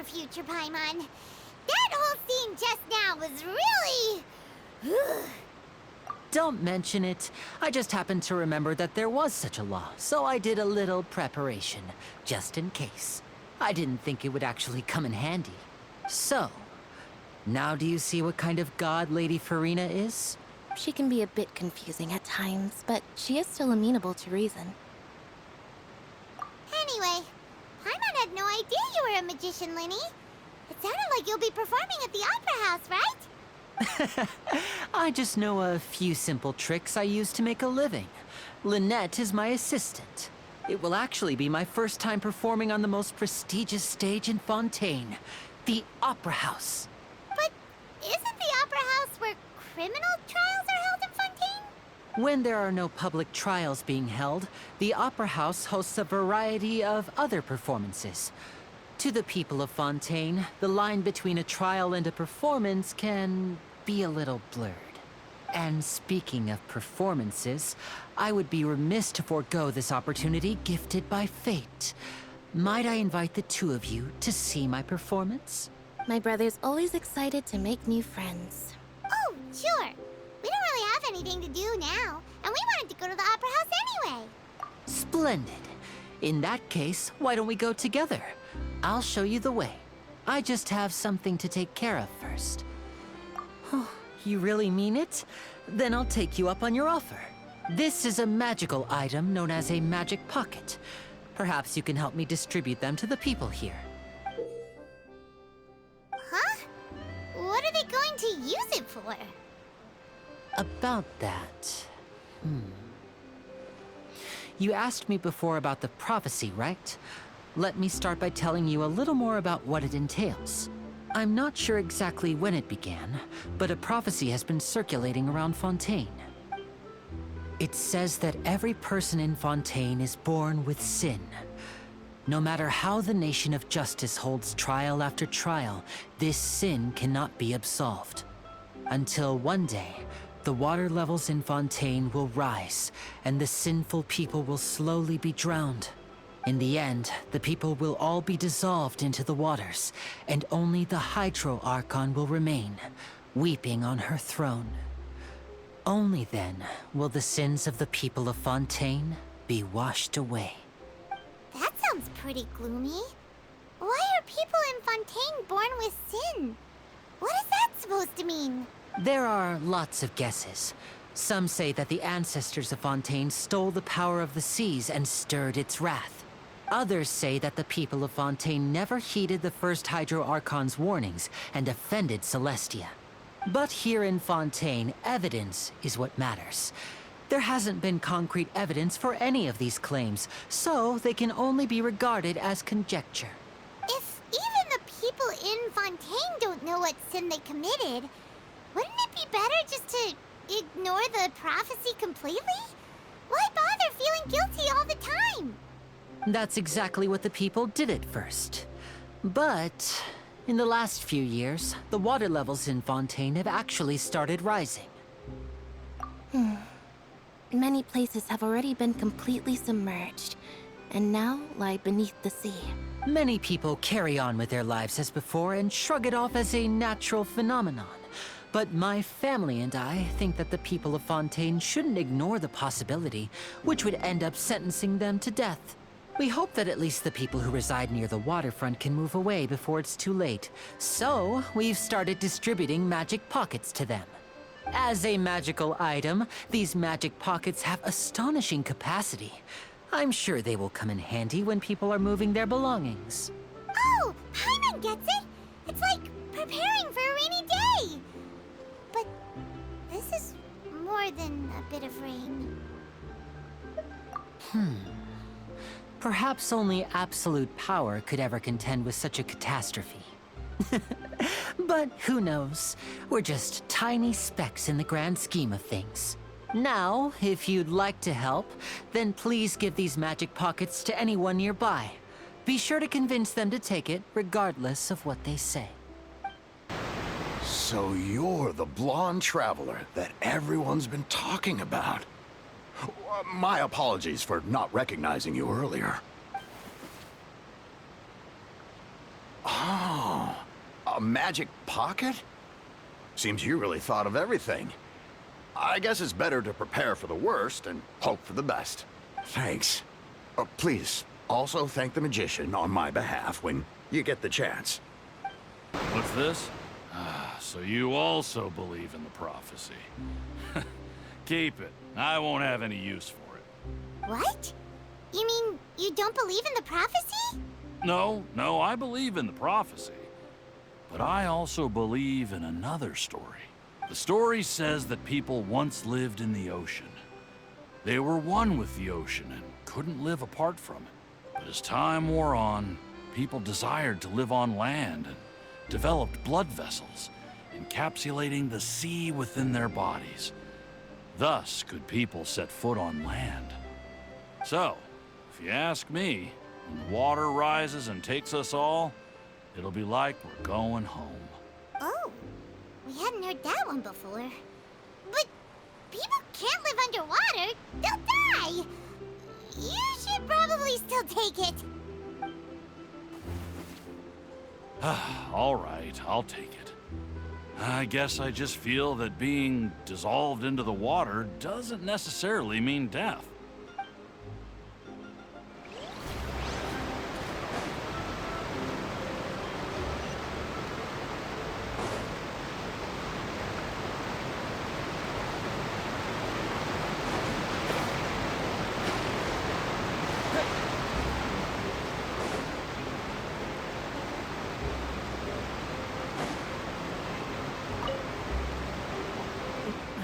for future Paimon. That whole scene just now was really... Don't mention it. I just happened to remember that there was such a law, so I did a little preparation, just in case. I didn't think it would actually come in handy. So, now do you see what kind of god Lady Farina is? She can be a bit confusing at times, but she is still amenable to reason. Anyway, Paimon had no idea you were a magician, Lyney. It sounded like you'll be performing at the Opera House, right? I just know a few simple tricks I use to make a living. Lynette is my assistant. It will actually be my first time performing on the most prestigious stage in Fontaine, the Opera House. But isn't the Opera House where criminal trials are held in Fontaine? When there are no public trials being held, the Opera House hosts a variety of other performances. To the people of Fontaine, the line between a trial and a performance can be a little blurred. And speaking of performances, I would be remiss to forego this opportunity gifted by fate. Might I invite the two of you to see my performance? My brother's always excited to make new friends. Oh, sure. We don't really have anything to do now, and we wanted to go to the Opera House anyway. Splendid. In that case, why don't we go together? I'll show you the way. I just have something to take care of first. You really mean it? Then I'll take you up on your offer. This is a magical item known as a magic pocket. Perhaps you can help me distribute them to the people here. Huh? What are they going to use it for? About that... You asked me before about the prophecy, right? Let me start by telling you a little more about what it entails. I'm not sure exactly when it began, but a prophecy has been circulating around Fontaine. It says that every person in Fontaine is born with sin. No matter how the nation of justice holds trial after trial, this sin cannot be absolved. Until one day, the water levels in Fontaine will rise, and the sinful people will slowly be drowned. In the end, the people will all be dissolved into the waters, and only the Hydro Archon will remain, weeping on her throne. Only then will the sins of the people of Fontaine be washed away. That sounds pretty gloomy. Why are people in Fontaine born with sin? What is that supposed to mean? There are lots of guesses. Some say that the ancestors of Fontaine stole the power of the seas and stirred its wrath. Others say that the people of Fontaine never heeded the first Hydro Archon's warnings and offended Celestia. But here in Fontaine, evidence is what matters. There hasn't been concrete evidence for any of these claims, so they can only be regarded as conjecture. If even the people in Fontaine don't know what sin they committed, wouldn't it be better just to ignore the prophecy completely? Why bother feeling guilty all the time? That's exactly what the people did at first. But in the last few years, the water levels in Fontaine have actually started rising. Many places have already been completely submerged, and now lie beneath the sea. Many people carry on with their lives as before and shrug it off as a natural phenomenon. But my family and I think that the people of Fontaine shouldn't ignore the possibility, which would end up sentencing them to death. We hope that at least the people who reside near the waterfront can move away before it's too late. So, we've started distributing magic pockets to them. As a magical item, these magic pockets have astonishing capacity. I'm sure they will come in handy when people are moving their belongings. Oh, Paimon gets it! It's like preparing for a rainy day! But this is more than a bit of rain. Perhaps only absolute power could ever contend with such a catastrophe. But who knows? We're just tiny specks in the grand scheme of things. Now, if you'd like to help, then please give these magic pockets to anyone nearby. Be sure to convince them to take it, regardless of what they say. So you're the blonde traveler that everyone's been talking about. My apologies for not recognizing you earlier. Oh, a magic pocket? Seems you really thought of everything. I guess it's better to prepare for the worst and hope for the best. Thanks. Please, also thank the magician on my behalf when you get the chance. What's this? Ah, so you also believe in the prophecy. Keep it. I won't have any use for it. What? You mean you don't believe in the prophecy? No, I believe in the prophecy. But I also believe in another story. The story says that people once lived in the ocean. They were one with the ocean and couldn't live apart from it. But as time wore on, people desired to live on land and developed blood vessels, encapsulating the sea within their bodies. Thus could people set foot on land. So, if you ask me, when the water rises and takes us all, it'll be like we're going home. Oh, we hadn't heard that one before. But people can't live underwater. They'll die. You should probably still take it. All right, I'll take it. I guess I just feel that being dissolved into the water doesn't necessarily mean death.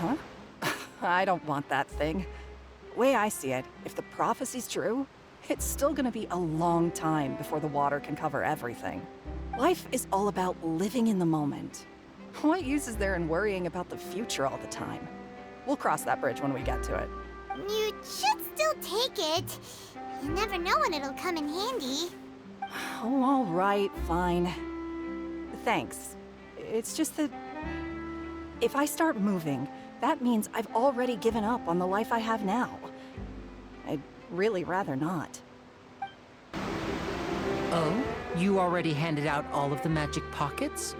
Huh? I don't want that thing. Way I see it, if the prophecy's true, it's still gonna be a long time before the water can cover everything. Life is all about living in the moment. What use is there in worrying about the future all the time? We'll cross that bridge when we get to it. You should still take it. You never know when it'll come in handy. Oh, all right, fine. Thanks. It's just that if I start moving, that means I've already given up on the life I have now. I'd really rather not. Oh? You already handed out all of the magic pockets?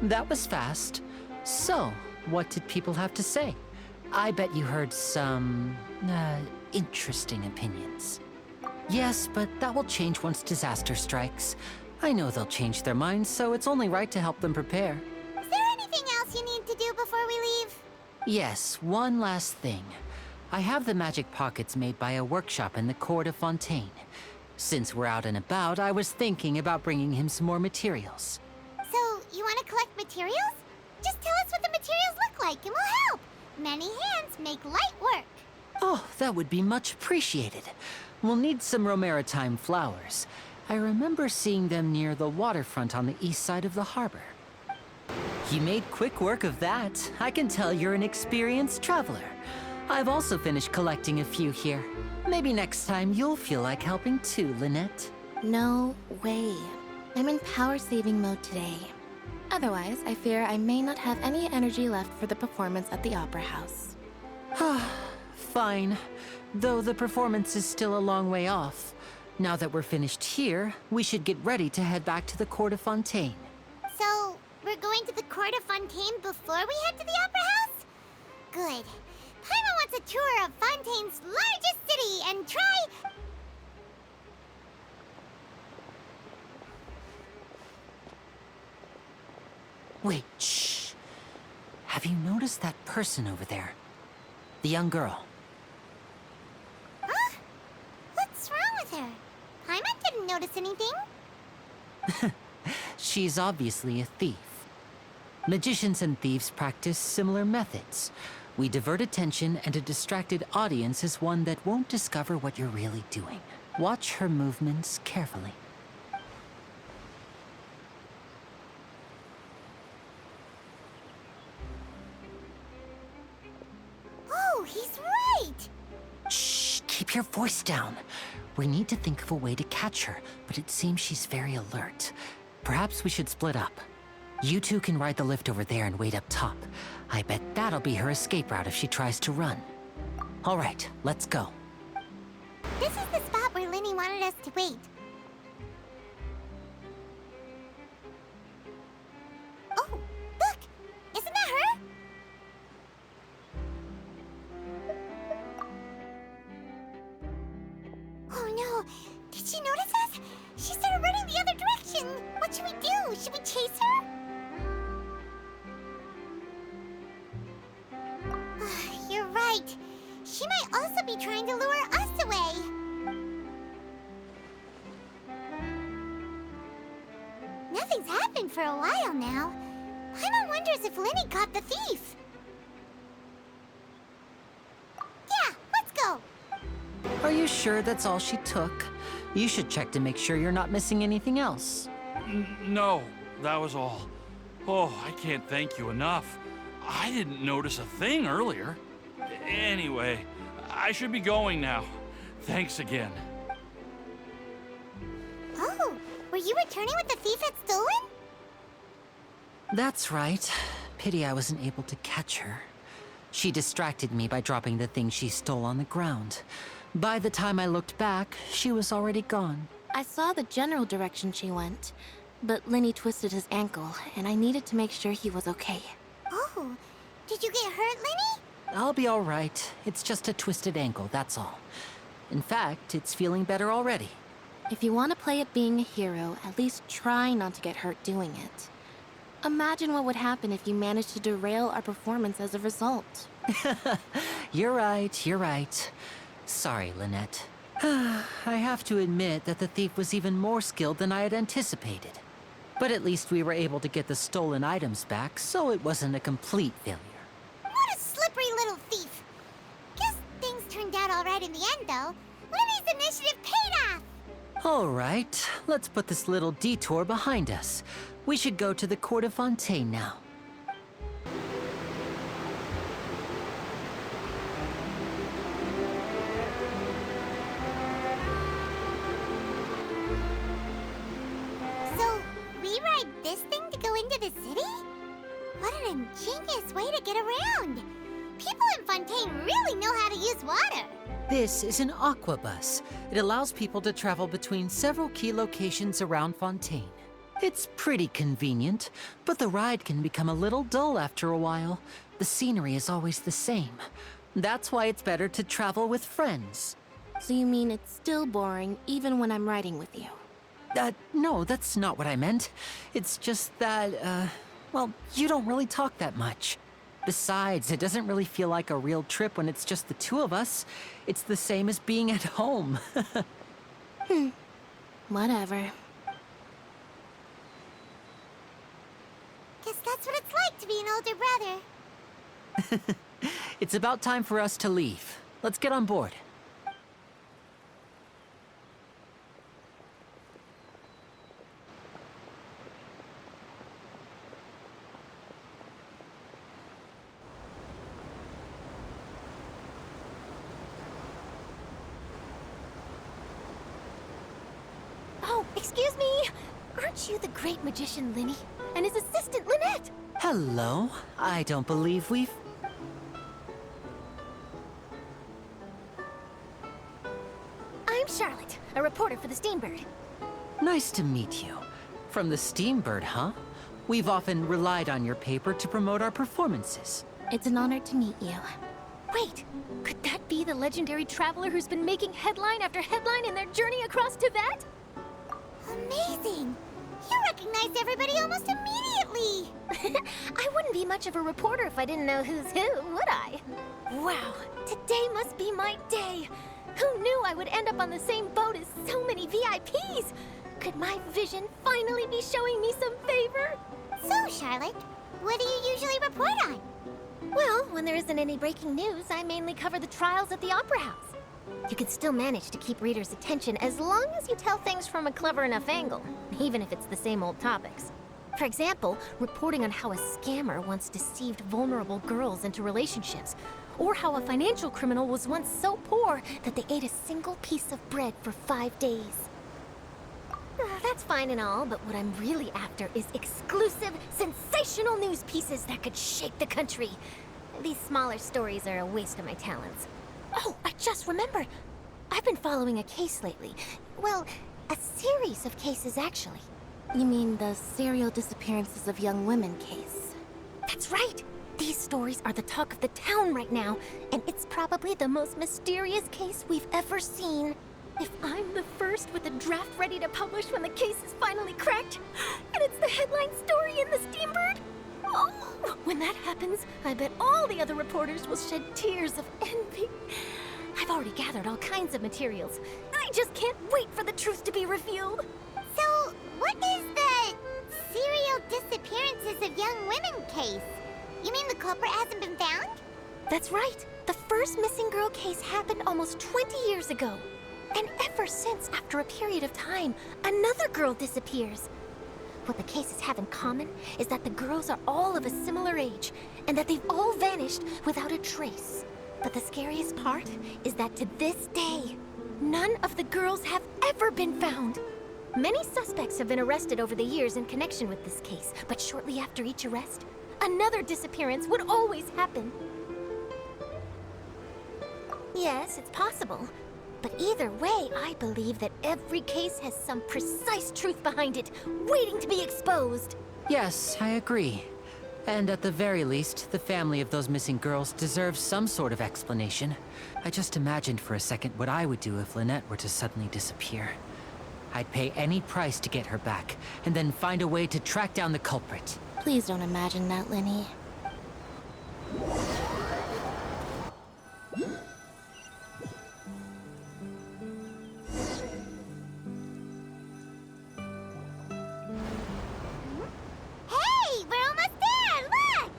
That was fast. So, what did people have to say? I bet you heard some, interesting opinions. Yes, but that will change once disaster strikes. I know they'll change their minds, so it's only right to help them prepare. Is there anything else you need to do before we leave? Yes, one last thing. I have the magic pockets made by a workshop in the court of Fontaine. Since we're out and about, I was thinking about bringing him some more materials. So, you want to collect materials? Just tell us what the materials look like and we'll help. Many hands make light work. Oh, that would be much appreciated. We'll need some Romaritime flowers. I remember seeing them near the waterfront on the east side of the harbor. You made quick work of that. I can tell you're an experienced traveler. I've also finished collecting a few here. Maybe next time you'll feel like helping too, Lynette. No way. I'm in power-saving mode today. Otherwise, I fear I may not have any energy left for the performance at the Opera House. Fine. Though the performance is still a long way off. Now that we're finished here, we should get ready to head back to the court of Fontaine. So, we're going to the court of Fontaine before we head to the Opera House? Good. Paimon wants a tour of Fontaine's largest city and try... Wait, shh. Have you noticed that person over there? The young girl. Huh? What's wrong with her? Paimon didn't notice anything. She's obviously a thief. Magicians and thieves practice similar methods. We divert attention, and a distracted audience is one that won't discover what you're really doing. Watch her movements carefully. Oh, he's right! Shh, keep your voice down. We need to think of a way to catch her, but it seems she's very alert. Perhaps we should split up. You two can ride the lift over there and wait up top. I bet that'll be her escape route if she tries to run. All right, let's go. This is the spot where Lyney wanted us to wait. no! Did she notice us? She started running the other direction! What should we do? Should we chase her? You're right. She might also be trying to lure us away. Nothing's happened for a while now. Paimon wonders if Lyney caught the thief. Yeah, let's go. Are you sure that's all she took? You should check to make sure you're not missing anything else. No, that was all. Oh, I can't thank you enough. I didn't notice a thing earlier. Anyway, I should be going now. Thanks again. Oh, were you returning what the thief had stolen? That's right. Pity I wasn't able to catch her. She distracted me by dropping the thing she stole on the ground. By the time I looked back, she was already gone. I saw the general direction she went, but Lyney twisted his ankle, and I needed to make sure he was okay. Oh, did you get hurt, Lyney? I'll be all right. It's just a twisted ankle, that's all. In fact, it's feeling better already. If you want to play at being a hero, at least try not to get hurt doing it. Imagine what would happen if you managed to derail our performance as a result. You're right, you're right. Sorry, Lynette. I have to admit that the thief was even more skilled than I had anticipated. But at least we were able to get the stolen items back, so it wasn't a complete failure. What a slippery little thief. Guess things turned out all right in the end, though. Lyney's initiative paid off. All right, let's put this little detour behind us. We should go to the court of Fontaine now. So, we ride this thing to go into the city? What an ingenious way to get around. People in Fontaine really know how to use water. This is an aquabus. It allows people to travel between several key locations around Fontaine. It's pretty convenient, but the ride can become a little dull after a while. The scenery is always the same. That's why it's better to travel with friends. So you mean it's still boring even when I'm riding with you? No, that's not what I meant. It's just that, well, you don't really talk that much. Besides, it doesn't really feel like a real trip when it's just the two of us. It's the same as being at home. Whatever. Guess that's what it's like to be an older brother. It's about time for us to leave. Let's get on board. Oh, excuse me. Aren't you the great magician Lyney? And his assistant Lynette? Hello. I don't believe we've... I'm Charlotte, a reporter for the Steambird. Nice to meet you. From the Steambird, huh? We've often relied on your paper to promote our performances. It's an honor to meet you. Wait, could that be the legendary traveler who's been making headline after headline in their journey across Tibet? Amazing! You recognized everybody almost immediately! I wouldn't be much of a reporter if I didn't know who's who, would I? Wow, today must be my day! Who knew I would end up on the same boat as so many VIPs? Could my vision finally be showing me some favor? So, Charlotte, what do you usually report on? Well, when there isn't any breaking news, I mainly cover the trials at the Opera House. You can still manage to keep readers' attention as long as you tell things from a clever enough angle, even if it's the same old topics. For example, reporting on how a scammer once deceived vulnerable girls into relationships, or how a financial criminal was once so poor that they ate a single piece of bread for 5 days. That's fine and all, but what I'm really after is exclusive, sensational news pieces that could shake the country. These smaller stories are a waste of my talents. Oh, I just remembered. I've been following a case lately. Well, a series of cases, actually. You mean the serial disappearances of young women case? That's right. These stories are the talk of the town right now, and it's probably the most mysterious case we've ever seen. If I'm the first with a draft ready to publish when the case is finally cracked, and it's the headline story in the Steambird, oh, when that happens, I bet all the other reporters will shed tears of envy. I've already gathered all kinds of materials. I just can't wait for the truth to be revealed. So, what is the serial disappearances of young women case? You mean the culprit hasn't been found? That's right. The first missing girl case happened almost 20 years ago. And ever since, after a period of time, another girl disappears. What the cases have in common is that the girls are all of a similar age, and that they've all vanished without a trace. But the scariest part is that to this day, none of the girls have ever been found. Many suspects have been arrested over the years in connection with this case, but shortly after each arrest, another disappearance would always happen. Yes, it's possible. But either way, I believe that every case has some precise truth behind it, waiting to be exposed. Yes, I agree. And at the very least, the family of those missing girls deserves some sort of explanation. I just imagined for a second what I would do if Lynette were to suddenly disappear. I'd pay any price to get her back, and then find a way to track down the culprit. Please don't imagine that, Lyney. Hey, we're almost there! Look!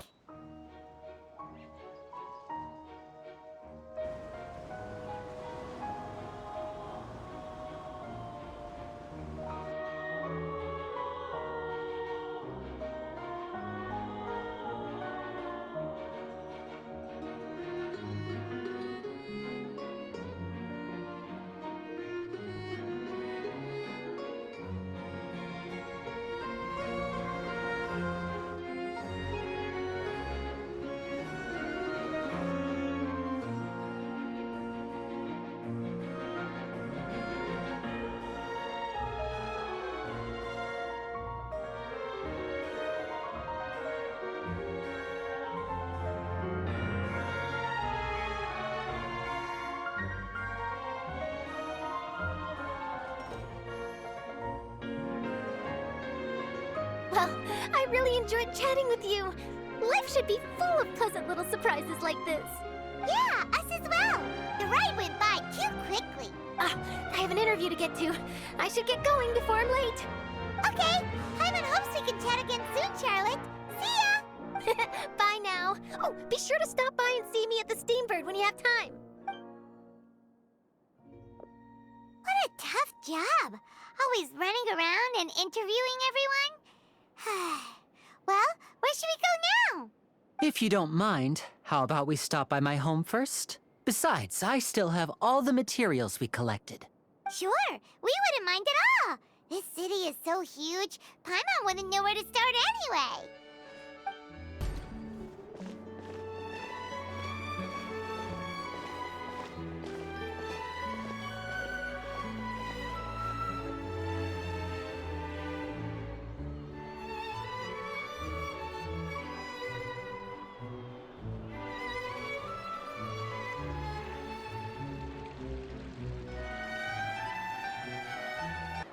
Well, I really enjoyed chatting with you. Life should be full of pleasant little surprises like this. Yeah, us as well. The ride went by too quickly. Ah, I have an interview to get to. I should get going before I'm late. Okay, Hyman hopes we can chat again soon, Charlotte. See ya! Bye now. Oh, be sure to stop by and see me at the Steambird when you have time. What a tough job. Always running around and interviewing everyone. Well, where should we go now? If you don't mind, how about we stop by my home first? Besides, I still have all the materials we collected. Sure, we wouldn't mind at all. This city is so huge, Paimon wouldn't know where to start anyway.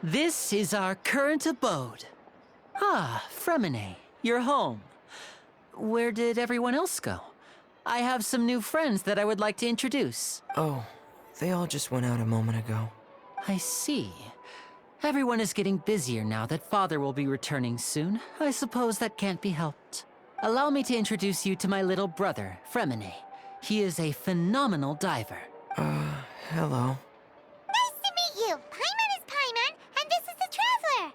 This is our current abode. Ah, Fremine, you're home. Where did everyone else go? I have some new friends that I would like to introduce. Oh, they all just went out a moment ago. I see. Everyone is getting busier now that Father will be returning soon. I suppose that can't be helped. Allow me to introduce you to my little brother, Fremine. He is a phenomenal diver. Hello. Nice to meet you. Paimon is Paimon, and this is the Traveler.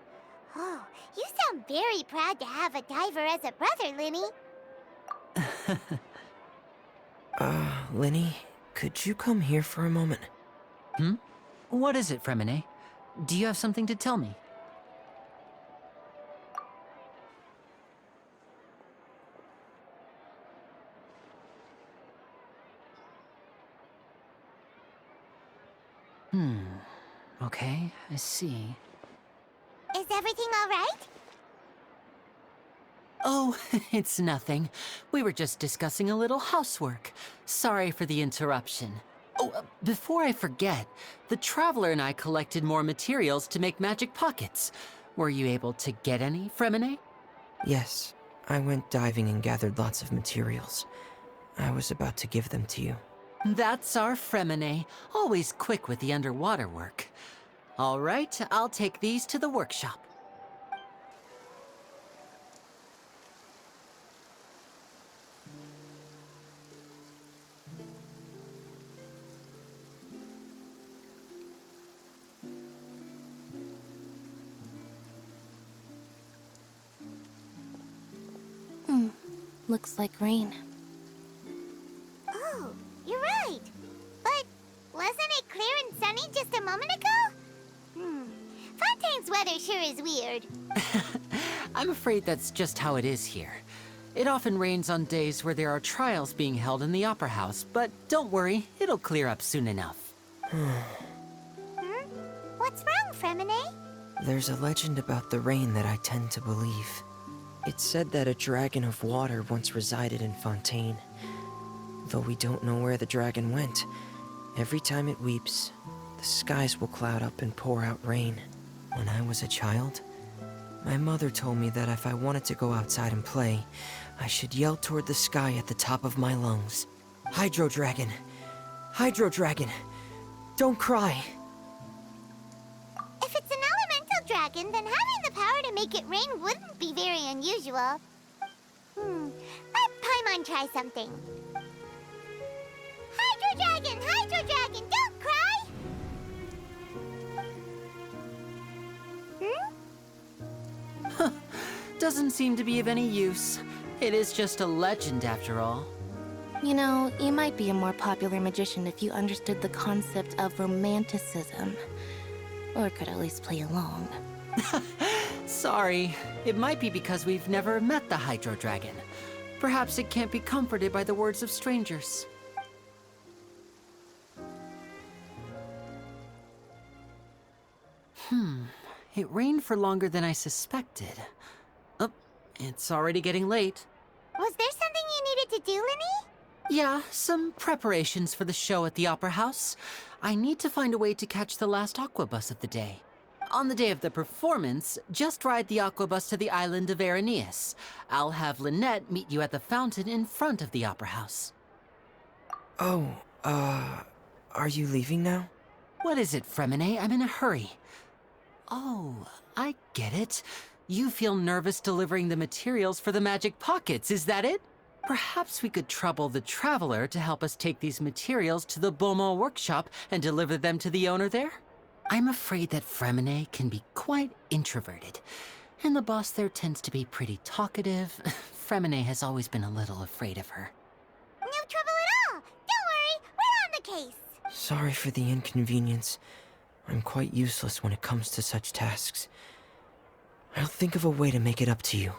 Oh, you sound very proud to have a diver as a brother, Lyney. Lyney, could you come here for a moment? What is it, Fremine? Do you have something to tell me? Okay, I see. Is everything all right? Oh, it's nothing. We were just discussing a little housework. Sorry for the interruption. Oh, before I forget, the Traveler and I collected more materials to make magic pockets. Were you able to get any, Fremine? Yes, I went diving and gathered lots of materials. I was about to give them to you. That's our Fremine, always quick with the underwater work. All right, I'll take these to the workshop. Looks like rain. Oh, you're right. But wasn't it clear and sunny just a moment ago? Fontaine's weather sure is weird. I'm afraid that's just how it is here. It often rains on days where there are trials being held in the Opera House, but don't worry, it'll clear up soon enough. What's wrong, Fremine? There's a legend about the rain that I tend to believe. It's said that a dragon of water once resided in Fontaine. Though we don't know where the dragon went, every time it weeps, the skies will cloud up and pour out rain. When I was a child, my mother told me that if I wanted to go outside and play, I should yell toward the sky at the top of my lungs. Hydro Dragon! Hydro Dragon! Don't cry! If it's an elemental dragon, then having the power to make it rain wouldn't be very unusual. Let Paimon try something. Hydro Dragon, don't cry! Doesn't seem to be of any use. It is just a legend after all. You know, you might be a more popular magician if you understood the concept of romanticism. Or could at least play along. Sorry, it might be because we've never met the Hydro Dragon. Perhaps it can't be comforted by the words of strangers. It rained for longer than I suspected. Oh, it's already getting late. Was there something you needed to do, Lyney? Yeah, some preparations for the show at the Opera House. I need to find a way to catch the last aqua bus of the day. On the day of the performance, just ride the aqua bus to the island of Aeneas. I'll have Lynette meet you at the fountain in front of the Opera House. Oh, are you leaving now? What is it, Fremine? I'm in a hurry. Oh, I get it. You feel nervous delivering the materials for the magic pockets, is that it? Perhaps we could trouble the Traveler to help us take these materials to the Beaumont workshop and deliver them to the owner there? I'm afraid that Fremine can be quite introverted, and the boss there tends to be pretty talkative. Fremine has always been a little afraid of her. No trouble at all. Don't worry, we're on the case. Sorry for the inconvenience. I'm quite useless when it comes to such tasks. I'll think of a way to make it up to you.